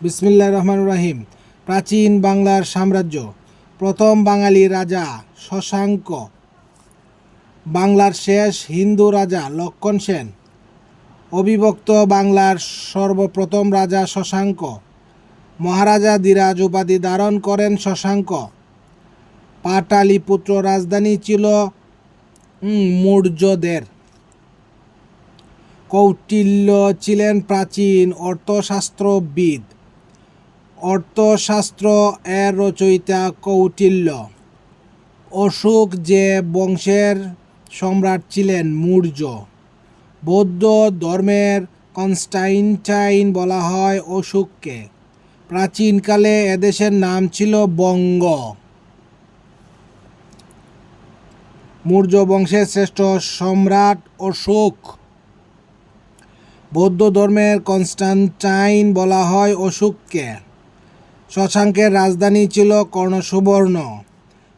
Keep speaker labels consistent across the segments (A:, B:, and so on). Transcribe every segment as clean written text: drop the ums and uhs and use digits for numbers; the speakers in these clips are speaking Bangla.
A: বিসমিল্লাহির রহমানির রহিম। প্রাচীন বাংলার সাম্রাজ্য। প্রথম বাঙালি রাজা শশাঙ্ক। বাংলার শেষ হিন্দু রাজা লক্ষণ সেন। অবিভক্ত বাংলার সর্বপ্রথম রাজা শশাঙ্ক। মহারাজা ধীরাজ উপাধি ধারণ করেন শশাঙ্ক। পাটালিপুত্র রাজধানী ছিল মৌর্যদের। কৌটিল্য ছিলেন প্রাচীন অর্থশাস্ত্রবিদ। অর্থশাস্ত্র এর রচয়িতা কৌটিল্য। অশোক যে বংশের সম্রাট ছিলেন মৌর্য। বৌদ্ধ ধর্মের কনস্টান্টাইন বলা হয় অশোককে। প্রাচীনকালে এদেশের নাম ছিল বঙ্গ। মৌর্য বংশের শ্রেষ্ঠ সম্রাট অশোক। বৌদ্ধ ধর্মের কনস্টান্টাইন বলা হয় অশোককে। শশাঙ্কের রাজধানী ছিল কর্ণসুবর্ণ।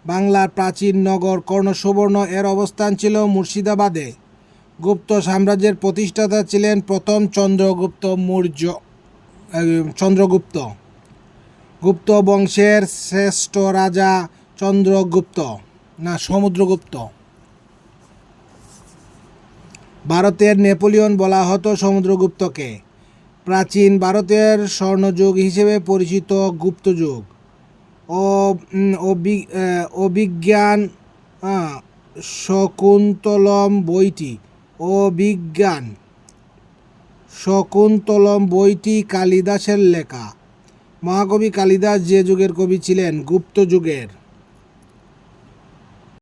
A: বাংলার প্রাচীন নগর কর্ণসুবর্ণ এর অবস্থান ছিল মুর্শিদাবাদে। গুপ্ত সাম্রাজ্যের প্রতিষ্ঠাতা ছিলেন প্রথম চন্দ্রগুপ্ত। গুপ্ত বংশের শ্রেষ্ঠ রাজা সমুদ্রগুপ্ত। ভারতের নেপোলিয়ন বলা হতো সমুদ্রগুপ্তকে। প্রাচীন ভারতের স্বর্ণযুগ হিসেবে পরিচিত গুপ্তযুগ। অভিজ্ঞান শকুন্তলম বইটি কালিদাসের লেখা। মহাকবি কালিদাস যে যুগের কবি ছিলেন? গুপ্ত যুগের।